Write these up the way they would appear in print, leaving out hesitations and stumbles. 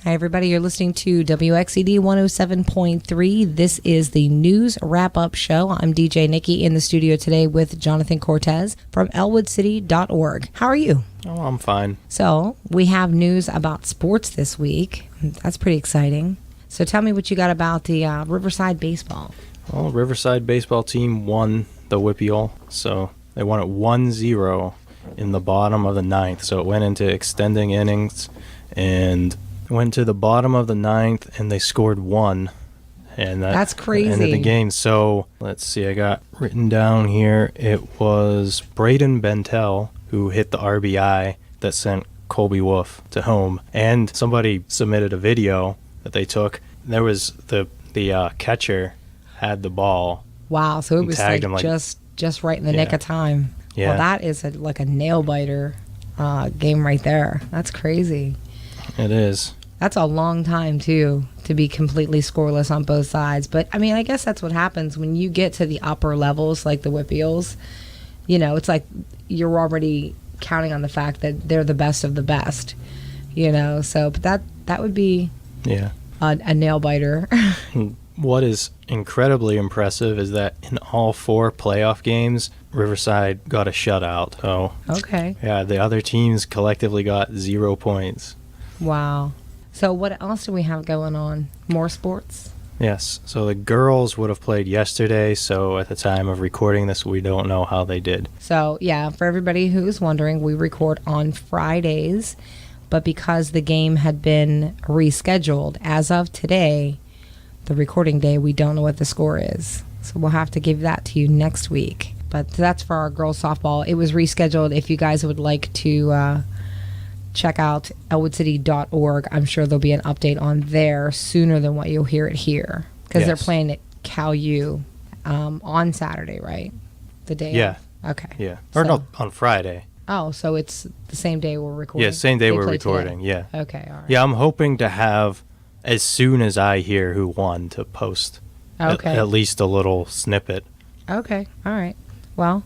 Hi, everybody. You're listening to WXED 107.3. This is the News Wrap-Up Show. I'm DJ Nikki in the studio today with Jonathan Cortez from elwoodcity.org. How are you? Oh, I'm fine. So, we have news about sports this week. That's pretty exciting. So, tell me what you got about the Riverside baseball. Well, Riverside baseball team won the WPIAL, so they won it 1-0 in the bottom of the ninth. So it went into extending innings and went to the bottom of the ninth, and they scored one. And that's crazy. Ended the game. So let's see, I got written down here. It was Braden Bentel who hit the RBI that sent Colby Wolf to home. And somebody submitted a video that they took. There was the catcher had the ball. Wow, so it was like just right in the nick of time. Yeah. Well, that is like a nail-biter game right there. That's crazy. It is. That's a long time, too, to be completely scoreless on both sides. But, I mean, I guess that's what happens when you get to the upper levels, like the WPIALs. You know, it's like you're already counting on the fact that they're the best of the best, you know. So, but that would be a nail-biter. What is incredibly impressive is that in all 4 playoff games, Riverside got a shutout. So, okay. Yeah, the other teams collectively got 0 points. Wow. So what else do we have going on? More sports? Yes. So the girls would have played yesterday, so at the time of recording this, we don't know how they did. So, yeah, for everybody who's wondering, we record on Fridays, but because the game had been rescheduled, as of today, the recording day, we don't know what the score is. So we'll have to give that to you next week. But that's for our girls softball. It was rescheduled. If you guys would like to check out elwoodcity.org, I'm sure there'll be an update on there sooner than what you'll hear it here. Because they're playing at Cal U on Saturday, right? The day? Yeah. Okay. Yeah. Or no, on Friday. Oh, so it's the same day we're recording? Yeah, same day we're recording, today. Yeah. Okay, all right. Yeah, I'm hoping to have, as soon as I hear who won, to post at least a little snippet. Okay, all right. Well,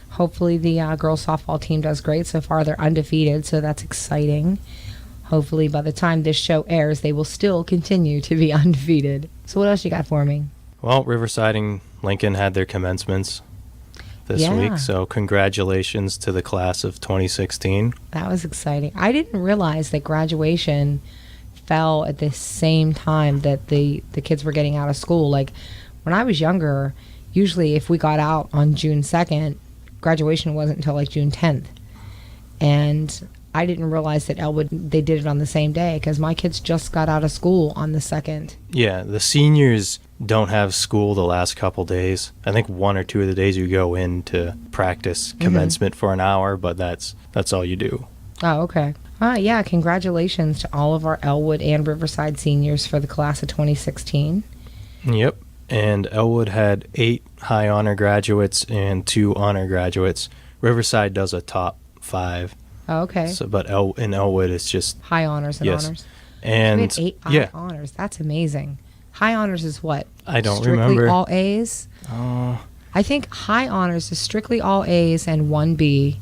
hopefully the girls softball team does great. So far, they're undefeated, so that's exciting. Hopefully, by the time this show airs, they will still continue to be undefeated. So what else you got for me? Well, Riverside and Lincoln had their commencements this week, so congratulations to the class of 2016. That was exciting. I didn't realize that graduation fell at the same time that the kids were getting out of school. Like, when I was younger, usually if we got out on June 2nd, graduation wasn't until like June 10th. And I didn't realize that Elwood, they did it on the same day because my kids just got out of school on the 2nd. Yeah, the seniors don't have school the last couple days. I think 1 or 2 of the days you go in to practice commencement for an hour, but that's all you do. Oh, okay. Yeah, congratulations to all of our Elwood and Riverside seniors for the class of 2016. Yep. And Elwood had 8 high honor graduates and 2 honor graduates. Riverside does a top 5. Oh, okay. So, but in Elwood, it's just high honors and honors. And so we had 8 high honors. That's amazing. High honors is what? I don't strictly remember. All A's. I think high honors is strictly all A's and 1 B,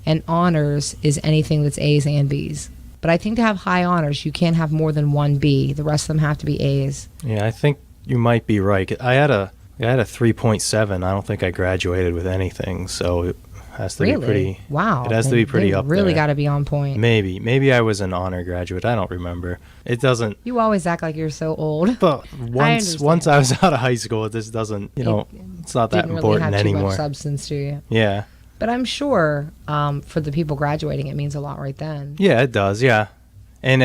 and honors is anything that's A's and B's. But I think to have high honors, you can't have more than 1 B. The rest of them have to be A's. Yeah, I think you might be right. I had a 3.7. I don't think I graduated with anything, so it has to be pretty. Wow. It has to be pretty up there. Really got to be on point. Maybe I was an honor graduate. I don't remember. It doesn't. You always act like you're so old. But once I was out of high school, this doesn't. It's not that important really have anymore. Too much substance to you. Yeah. But I'm sure for the people graduating, it means a lot right then. Yeah, it does. Yeah, and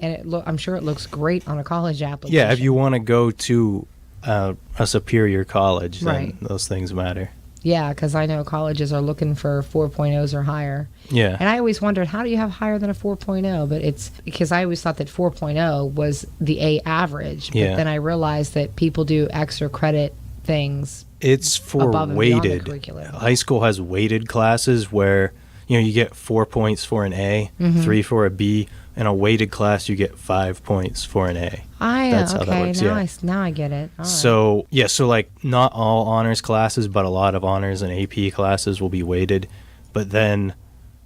I'm sure it looks great on a college application. Yeah, if you want to go to a superior college, then those things matter. Yeah, because I know colleges are looking for 4.0s or higher. Yeah. And I always wondered, how do you have higher than a 4.0? But it's because I always thought that 4.0 was the A average. But then I realized that people do extra credit things. It's for weighted. High school has weighted classes where you get 4 points for an A, 3 for a B. In a weighted class, you get 5 points for an A. That's how that works. Now I get it. All so like not all honors classes, but a lot of honors and AP classes will be weighted. But then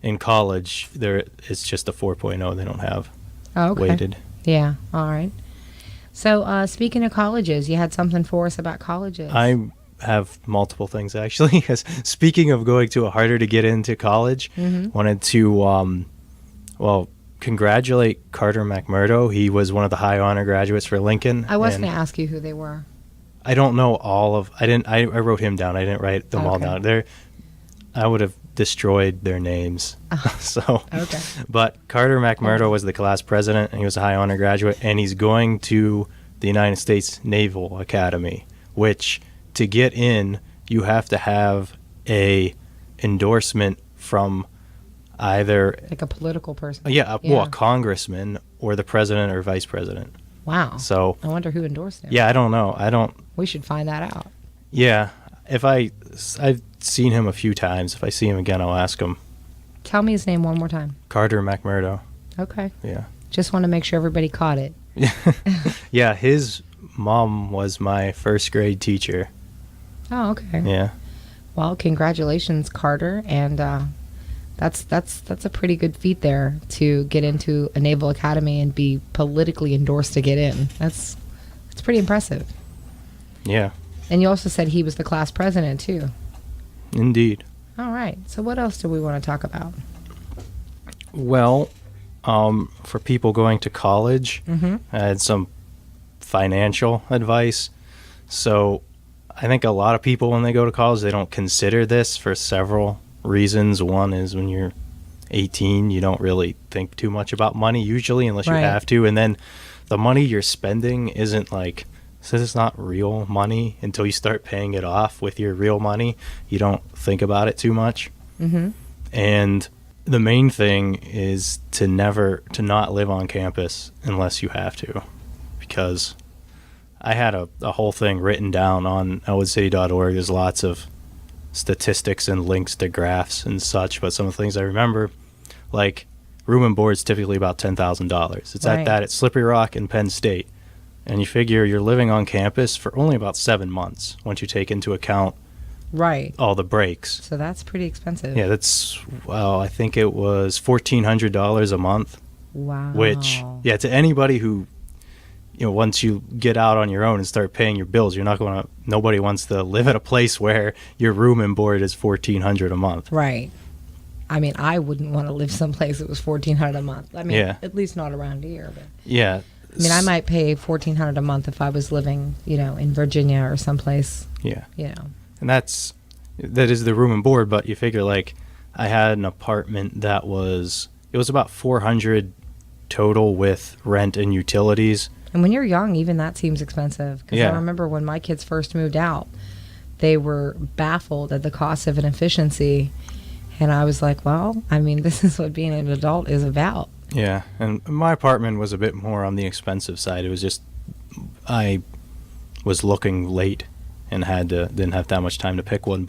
in college, it's just a 4.0. They don't have weighted. Yeah. All right. So, speaking of colleges, you had something for us about colleges. I have multiple things actually. 'Cause speaking of going to a harder to get into college, wanted to congratulate Carter McMurdo. He was one of the high honor graduates for Lincoln. I was and going to ask you who they were. I don't know all of. I wrote him down. I didn't write them all Okay. down. I would have destroyed their names. So, Okay. but Carter McMurdo was the class president, and he was a high honor graduate, and he's going to the United States Naval Academy, which to get in, you have to have a endorsement from either Like a political person. a congressman or the president or vice president. Wow. So, I wonder who endorsed him. yeah, I don't know. I don't. We should find that out. Yeah, I've seen him a few times. If I see him again, I'll ask him. Tell me his name one more time. Carter McMurdo. Okay. Yeah. Just want to make sure everybody caught it. Yeah, his mom was my first grade teacher. Oh, okay. Yeah. Well, congratulations, Carter, and that's a pretty good feat there to get into a naval academy and be politically endorsed to get in. That's pretty impressive. Yeah. And you also said he was the class president too. Indeed. All right. So what else do we want to talk about? Well, for people going to college, I had some financial advice. So I think a lot of people, when they go to college, they don't consider this for several reasons. One is when you're 18, you don't really think too much about money usually unless you Right. have to. And then the money you're spending isn't like, since it's not real money until you start paying it off with your real money, you don't think about it too much. Mm-hmm. And the main thing is to not live on campus unless you have to, because I had a whole thing written down on elwoodcity.org. There's lots of statistics and links to graphs and such, but some of the things I remember, like room and board is typically about $10,000. It's Right. at that at Slippery Rock and Penn State. And you figure you're living on campus for only about 7 months once you take into account Right. all the breaks. So that's pretty expensive. Yeah, I think it was $1,400 a month, Wow. which, yeah, to anybody who, once you get out on your own and start paying your bills, nobody wants to live at a place where your room and board is $1,400 a month. Right. I mean, I wouldn't want to live someplace that was $1,400 a month. I mean, Yeah. at least not around here. But Yeah. I mean, I might pay $1,400 a month if I was living, in Virginia or someplace. Yeah. And And that is the room and board, but you figure like I had an apartment it was about $400 total with rent and utilities. when you're young, even that seems expensive. Because Yeah. I remember when my kids first moved out, they were baffled at the cost of an efficiency. And I was like, well, I mean, this is what being an adult is about. Yeah, and my apartment was a bit more on the expensive side. It was just I was looking late and didn't have that much time to pick one.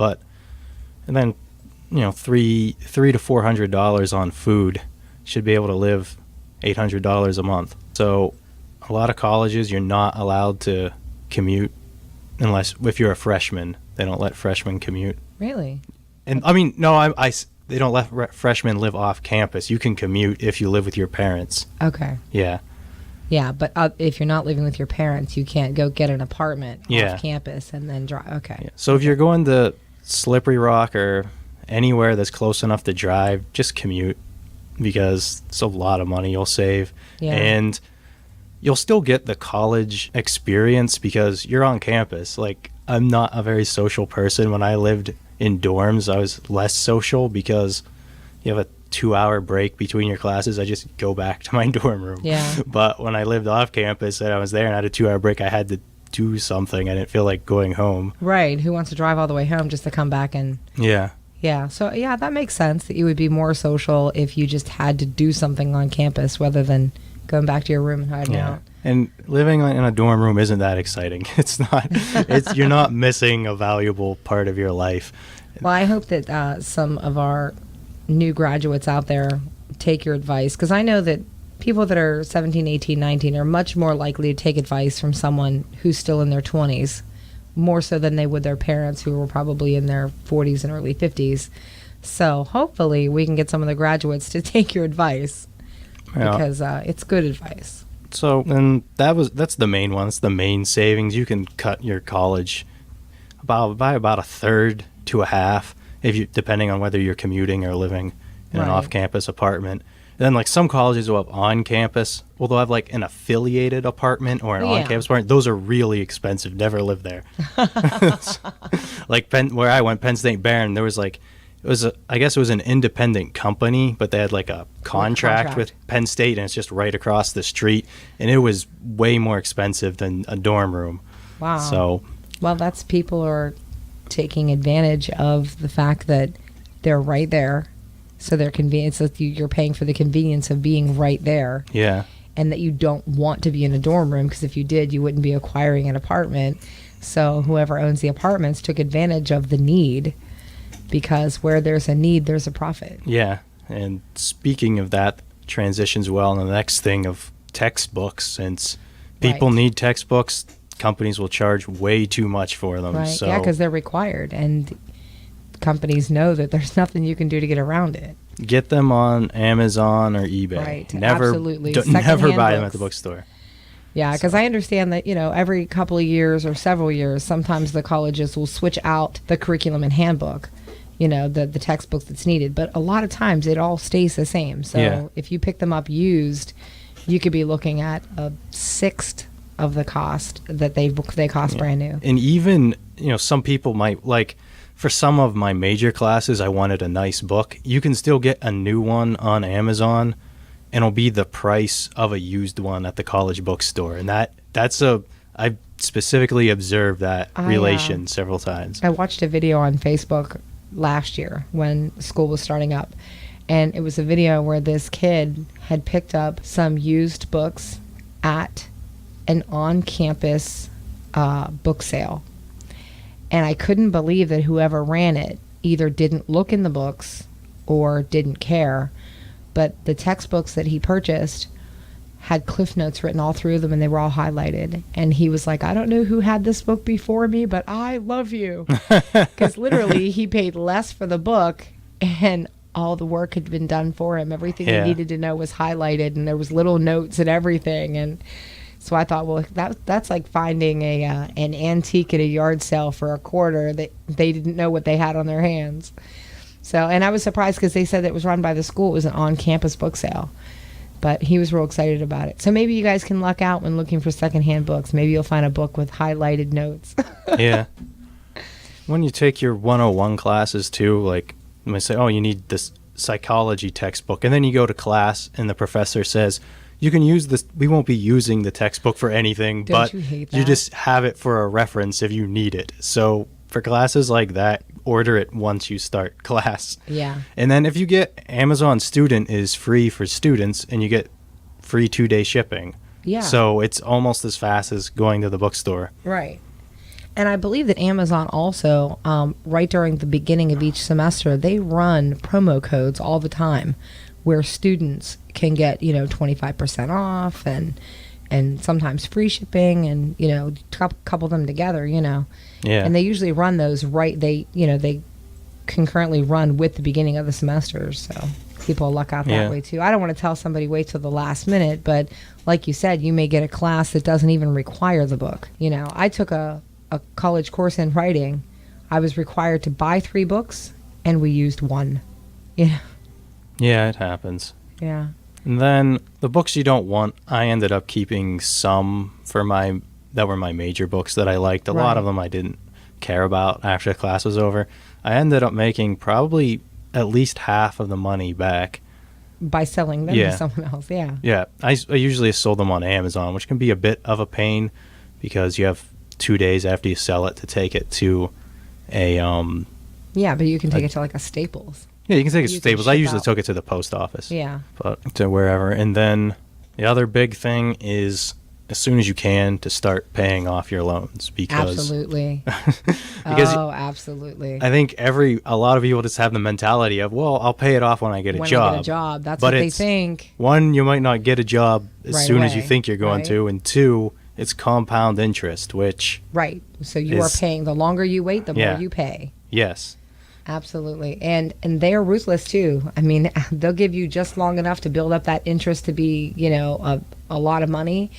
And then $300 to $400 on food, should be able to live $800 a month. So a lot of colleges you're not allowed to commute if you're a freshman. They don't let freshmen commute. Really? And I mean, no, they don't let freshmen live off campus. You can commute if you live with your parents. Okay. Yeah. Yeah, but if you're not living with your parents, you can't go get an apartment Yeah. off campus and then drive. Okay. Yeah. So if you're going to Slippery Rock or anywhere that's close enough to drive, just commute, because it's a lot of money you'll save. Yeah. And you'll still get the college experience because you're on campus. Like, I'm not a very social person. When I lived in dorms, I was less social because you have a 2-hour break between your classes. I just go back to my dorm room. Yeah. But when I lived off campus and I was there and I had a 2-hour break, I had to do something. I didn't feel like going home. Right. Who wants to drive all the way home just to come back and... Yeah. Yeah. So, yeah, that makes sense that you would be more social if you just had to do something on campus rather than going back to your room and hiding out. And living in a dorm room isn't that exciting. It's not. You're not missing a valuable part of your life. Well, I hope that some of our new graduates out there take your advice, because I know that people that are 17, 18, 19 are much more likely to take advice from someone who's still in their 20s, more so than they would their parents who were probably in their 40s and early 50s. So hopefully we can get some of the graduates to take your advice, Yeah. because it's good advice. So, and that's the main one. That's the main savings. You can cut your college by about a third to a half, if you depending on whether you're commuting or living in an Right. off-campus apartment. Then, like, some colleges will have on-campus. Well, they'll have like an affiliated apartment or an Yeah. on-campus apartment. Those are really expensive. Never lived there. Like where I went, Penn State Barron, there was like I guess it was an independent company, but they had like a contract with Penn State, and it's just right across the street, and it was way more expensive than a dorm room. Wow. So, Well, that's people are taking advantage of the fact that they're right there. So they're convenience that you're paying for the convenience of being right there, yeah. and that you don't want to be in a dorm room, because if you did, you wouldn't be acquiring an apartment. So whoever owns the apartments took advantage of the need, because where there's a need, there's a profit. Yeah. And speaking of that, transitions well into the next thing of textbooks. Since people Right. need textbooks, companies will charge way too much for them. Right. So Yeah, because they're required, and companies know that there's nothing you can do to get around it. get them on Amazon or eBay. Right, Never, absolutely. Never Secondhand buy them books. at the bookstore. Yeah, because I understand that, every couple of years or several years, sometimes the colleges will switch out the curriculum and handbook, the textbooks that's needed. But a lot of times it all stays the same. So Yeah. if you pick them up used, you could be looking at a sixth of the cost that they cost brand new. And even, some people might like, for some of my major classes, I wanted a nice book. You can still get a new one on Amazon, and it'll be the price of a used one at the college bookstore. And I've specifically observed that relation several times. I watched a video on Facebook last year when school was starting up, and it was a video where this kid had picked up some used books at an on-campus book sale. And I couldn't believe that whoever ran it either didn't look in the books or didn't care. But the textbooks that he purchased had Cliff Notes written all through them, and they were all highlighted. And he was like, I don't know who had this book before me, but I love you. Because literally he paid less for the book, and all the work had been done for him. Everything Yeah. he needed to know was highlighted, and there was little notes and everything. And so I thought, well, that's like finding an antique at a yard sale for a quarter that they didn't know what they had on their hands. So, and I was surprised because they said that it was run by the school. It was an on-campus book sale. But he was real excited about it. So maybe you guys can luck out when looking for secondhand books. Maybe you'll find a book with highlighted notes. Yeah. When you take your 101 classes too, like, you might say, oh, you need this psychology textbook. And then you go to class and the professor says, you can use this. We won't be using the textbook for anything, Don't but you hate you that? just have it for a reference if you need it. So for classes like that, order it once you start class. Yeah. And then if you get Amazon Student is free for students, and you get free 2-day shipping. Yeah. So it's almost as fast as going to the bookstore. Right. And I believe that Amazon also, right during the beginning of each semester, they run promo codes all the time where students can get, 25% off and sometimes free shipping, and, couple them together, Yeah. And they usually run those they concurrently run with the beginning of the semester. So people luck out that Yeah. way too. I don't want to tell somebody wait till the last minute, but like you said, you may get a class that doesn't even require the book. I took a college course in writing. I was required to buy 3 books, and we used 1. Yeah. Yeah, it happens. Yeah. And then the books you don't want, I ended up keeping some that were my major books that I liked. A lot Right. of them I didn't care about after the class was over. I ended up making probably at least half of the money back. By selling them Yeah. to someone else. Yeah. Yeah, I usually sold them on Amazon, which can be a bit of a pain because you have 2 days after you sell it to take it to a Yeah, but you can take it to like a Staples. yeah, you can take it to You can Staples. I ship usually out. took it to the post office. Yeah. But to wherever. And then the other big thing is, as soon as you can, to start paying off your loans, because Absolutely. because absolutely. I think a lot of people just have the mentality of, well, I'll pay it off when I get a When job. I get a job, that's But what they it's- think. One, you might not get a job as Right soon as you away, think you're going right? to, and 2, it's compound interest, which Right. So you are is- paying. The longer you wait, the Yeah. more you pay. yes. Absolutely. And they're ruthless too. I mean, they'll give you just long enough to build up that interest to be, a lot of money.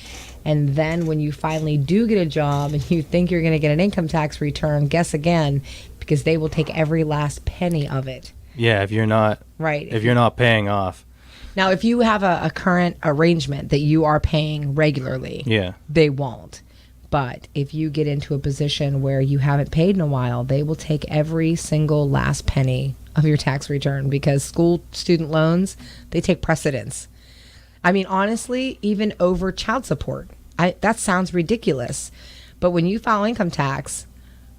And then when you finally do get a job and you think you're going to get an income tax return, guess again, because they will take every last penny of it. Yeah, if you're not Right. if you're not paying off. Now, if you have a current arrangement that you are paying regularly, Yeah. they won't. But if you get into a position where you haven't paid in a while, they will take every single last penny of your tax return, because school student loans, they take precedence. I mean, honestly, even over child support. That sounds ridiculous. But when you file income tax,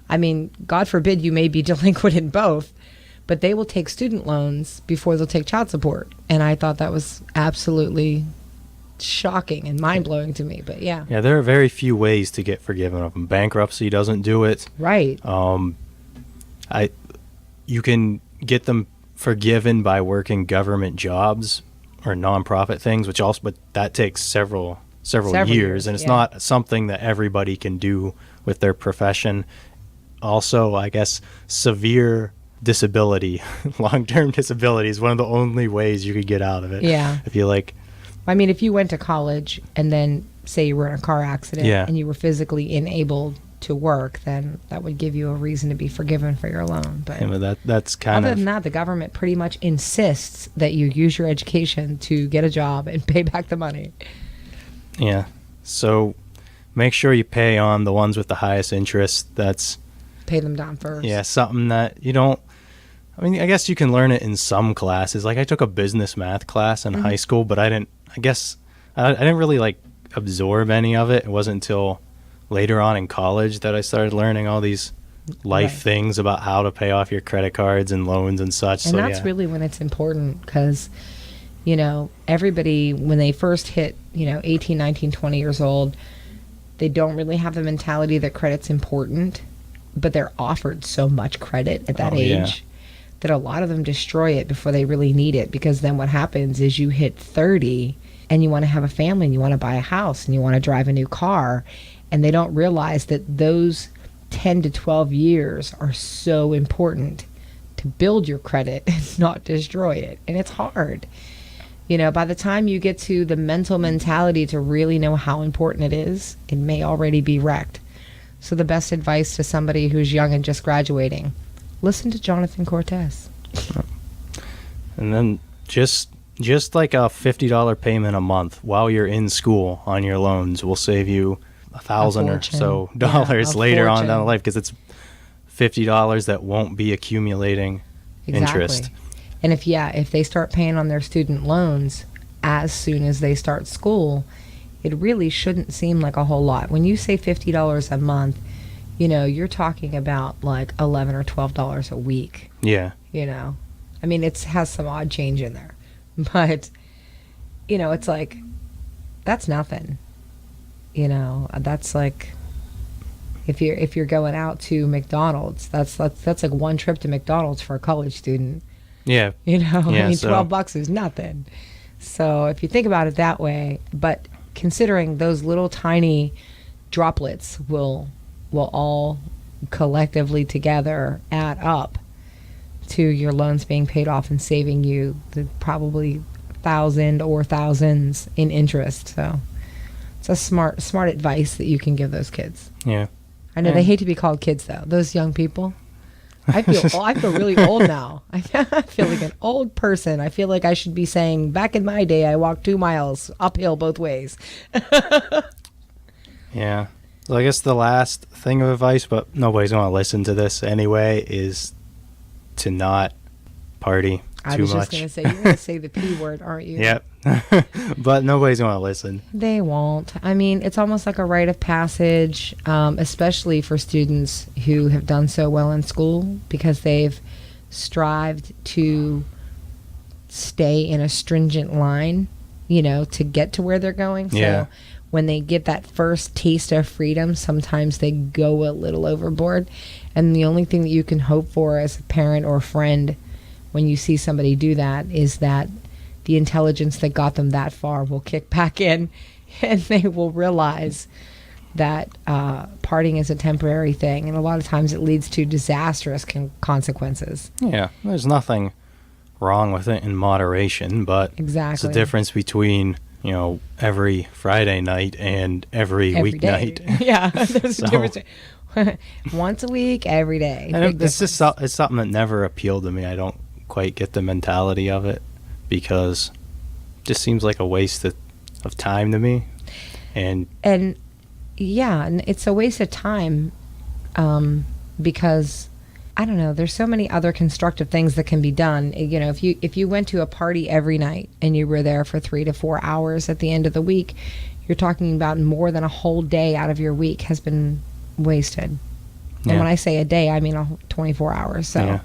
I mean, God forbid you may be delinquent in both, but they will take student loans before they'll take child support. And I thought that was absolutely shocking and mind-blowing to me. But yeah. Yeah, there are very few ways to get forgiven of them. Bankruptcy doesn't do it. Right. You can get them forgiven by working government jobs or nonprofit things, but that takes several years, and it's yeah. not something that everybody can do with their profession. Also, I guess severe disability, long-term disability is one of the only ways you could get out of it. Yeah. If you I mean, if you went to college and then say you were in a car accident Yeah. and you were physically enabled to work, then that would give you a reason to be forgiven for your loan. But that's kind other of than that, the government pretty much insists that you use your education to get a job and pay back the money. yeah. So make sure you pay on the ones with the highest interest. That's Pay them down first. something that you don't. I mean, I guess you can learn it in some classes. Like I took a business math class in high school, but I didn't really absorb any of it. It wasn't until later on in college that I started learning all these life Right. things about how to pay off your credit cards and loans and such. And So that's yeah. really when it's important, because, everybody, when they first hit, 18, 19, 20 years old, they don't really have the mentality that credit's important, but they're offered so much credit at that Oh, age yeah. that a lot of them destroy it before they really need it, because then what happens is you hit 30 and you want to have a family and you want to buy a house and you want to drive a new car, and they don't realize that those 10 to 12 years are so important to build your credit and not destroy it. And it's hard. By the time you get to the mental mentality to really know how important it is, it may already be wrecked. So the best advice to somebody who's young and just graduating, listen to Jonathan Cortez. And then just like a $50 payment a month while you're in school on your loans will save you $1,000 or so dollars later on down the life, because it's $50 that won't be accumulating interest. And if they start paying on their student loans as soon as they start school, it really shouldn't seem like a whole lot. When you say $50 a month, you're talking about like $11 or $12 a week. Yeah. I mean, it has some odd change in there, but it's like, that's nothing. That's like, if you're going out to McDonald's, that's like one trip to McDonald's for a college student. Yeah. I mean, so- $12 is nothing. So if you think about it that way, but considering those little tiny droplets will all collectively together add up to your loans being paid off and saving you probably 1,000 or thousands in interest. So it's a smart advice that you can give those kids. Yeah. I know they hate to be called kids, though. Those young people. I feel really old now. I feel like an old person. I feel like I should be saying, back in my day, I walked 2 miles uphill both ways. Yeah. So I guess the last thing of advice, but nobody's going to listen to this anyway, is to not party I too was much. just going to say, you're going to say the P word, aren't you? Yep. But nobody's going to listen. They won't. I mean, it's almost like a rite of passage, especially for students who have done so well in school, because they've strived to stay in a stringent line, to get to where they're going. So Yeah. when they get that first taste of freedom, sometimes they go a little overboard. And the only thing that you can hope for as a parent or friend when you see somebody do that is that the intelligence that got them that far will kick back in, and they will realize that partying is a temporary thing, and a lot of times it leads to disastrous consequences. Yeah, there's nothing wrong with it in moderation, but Exactly. it's the difference between, every Friday night and every Every weeknight. day. Yeah, there's So- a difference. Once a week, every day. And Big it's just difference. it's something that never appealed to me. I don't quite get the mentality of it because it just seems like a waste of time to me. And And yeah, and it's a waste of time because I don't know. There's so many other constructive things that can be done. If you went to a party every night and you were there for 3 to 4 hours at the end of the week, you're talking about more than a whole day out of your week has been wasted. Yeah. And when I say a day, I mean 24 hours. So,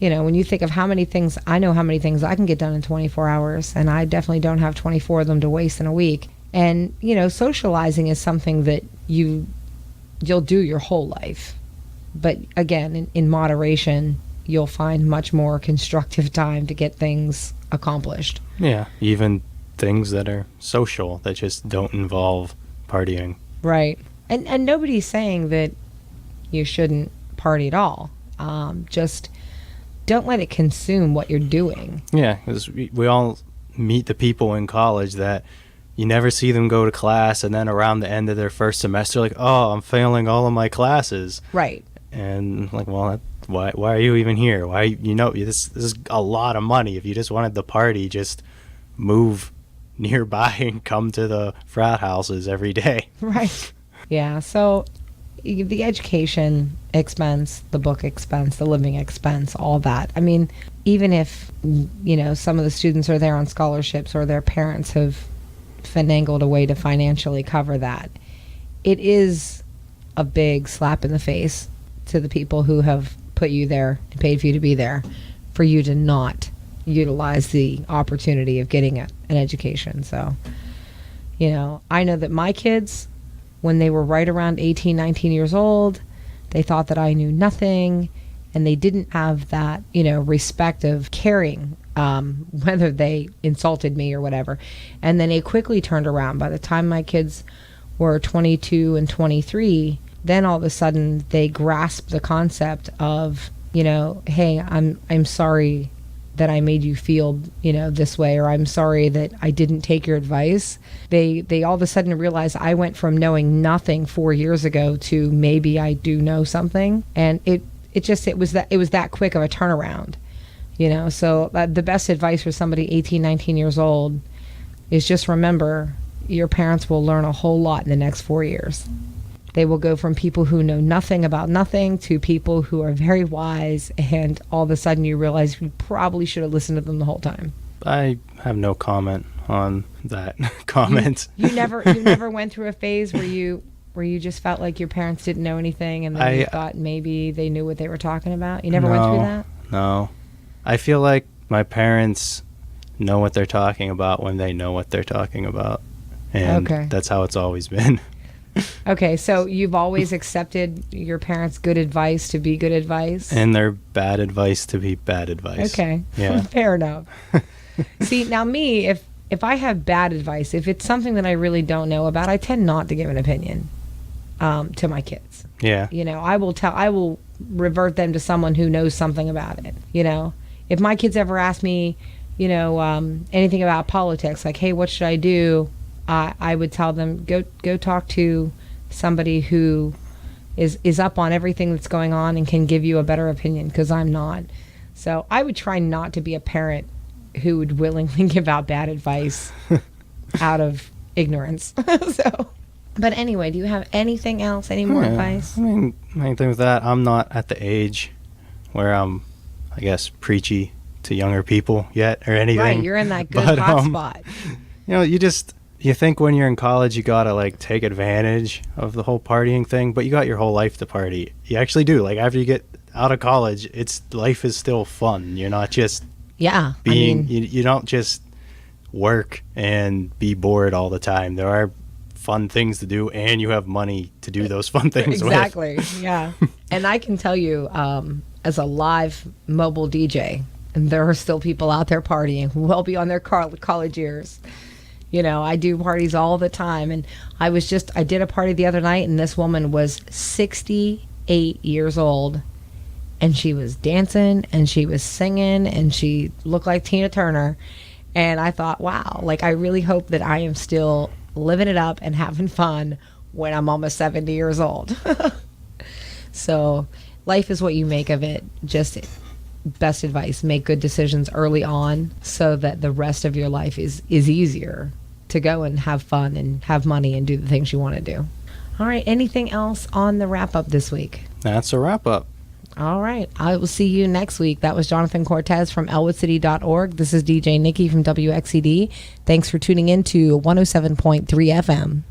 when you think of how many things, I know how many things I can get done in 24 hours, and I definitely don't have 24 of them to waste in a week. And, socializing is something that you'll do your whole life. But again, in moderation, you'll find much more constructive time to get things accomplished. yeah, even things that are social that just don't involve partying. Right. And nobody's saying that you shouldn't party at all. Just don't let it consume what you're doing. Yeah, because we all meet the people in college that you never see them go to class, and then around the end of their first semester, like, oh, I'm failing all of my classes. Right. And like, well, why are you even here? Why, this is a lot of money. If you just wanted the party, just move nearby and come to the frat houses every day. Right. Yeah. So the education expense, the book expense, the living expense, all that. I mean, even if, some of the students are there on scholarships or their parents have finagled a way to financially cover that, it is a big slap in the face to the people who have put you there and paid for you to be there, for you to not utilize the opportunity of getting an education. So, I know that my kids, when they were right around 18, 19 years old, they thought that I knew nothing, and they didn't have that, respect of caring, whether they insulted me or whatever. And then they quickly turned around. By the time my kids were 22 and 23, then all of a sudden they grasped the concept of, hey, I'm sorry that I made you feel, this way, or I'm sorry that I didn't take your advice. They all of a sudden realized I went from knowing nothing 4 years ago to maybe I do know something. And it was that quick of a turnaround, so the best advice for somebody 18, 19 years old is just remember your parents will learn a whole lot in the next 4 years. They will go from people who know nothing about nothing to people who are very wise, and all of a sudden you realize you probably should have listened to them the whole time. I have no comment on that comment. You never went through a phase where you just felt like your parents didn't know anything, and then you thought maybe they knew what they were talking about? You never went through that? No. I feel like my parents know what they're talking about when they know what they're talking about. And Okay. that's how it's always been. Okay, so you've always accepted your parents' good advice to be good advice? And their bad advice to be bad advice. Okay. Yeah. Fair enough. See, now me, if I have bad advice, if it's something that I really don't know about, I tend not to give an opinion to my kids. Yeah. I will revert them to someone who knows something about it. If my kids ever ask me, anything about politics, like, hey, what should I do? I would tell them, go talk to somebody who is up on everything that's going on and can give you a better opinion, because I'm not. So I would try not to be a parent who would willingly give out bad advice out of ignorance. But anyway, do you have anything else? Any more advice? I mean, main thing with that, I'm not at the age where I'm, I guess, preachy to younger people yet or anything. Right, you're in that good But, hot spot. You think when you're in college you gotta like take advantage of the whole partying thing, but you got your whole life to party. You actually do. Like after you get out of college, life is still fun. You're not just Yeah. you don't just work and be bored all the time. There are fun things to do, and you have money to do those fun things with. Exactly. Yeah. And I can tell you, as a live mobile DJ, and there are still people out there partying well beyond their college years. You know, I do parties all the time. And I did a party the other night, and this woman was 68 years old. And she was dancing and she was singing and she looked like Tina Turner. And I thought, wow, like I really hope that I am still living it up and having fun when I'm almost 70 years old. So life is what you make of it. Just best advice, make good decisions early on so that the rest of your life is easier to go and have fun and have money and do the things you want to do. All right, anything else on the wrap up this week? That's a wrap up. All right. I will see you next week. That was Jonathan Cortez from elwoodcity.org. This is DJ Nikki from WXCD. Thanks for tuning in to 107.3 FM.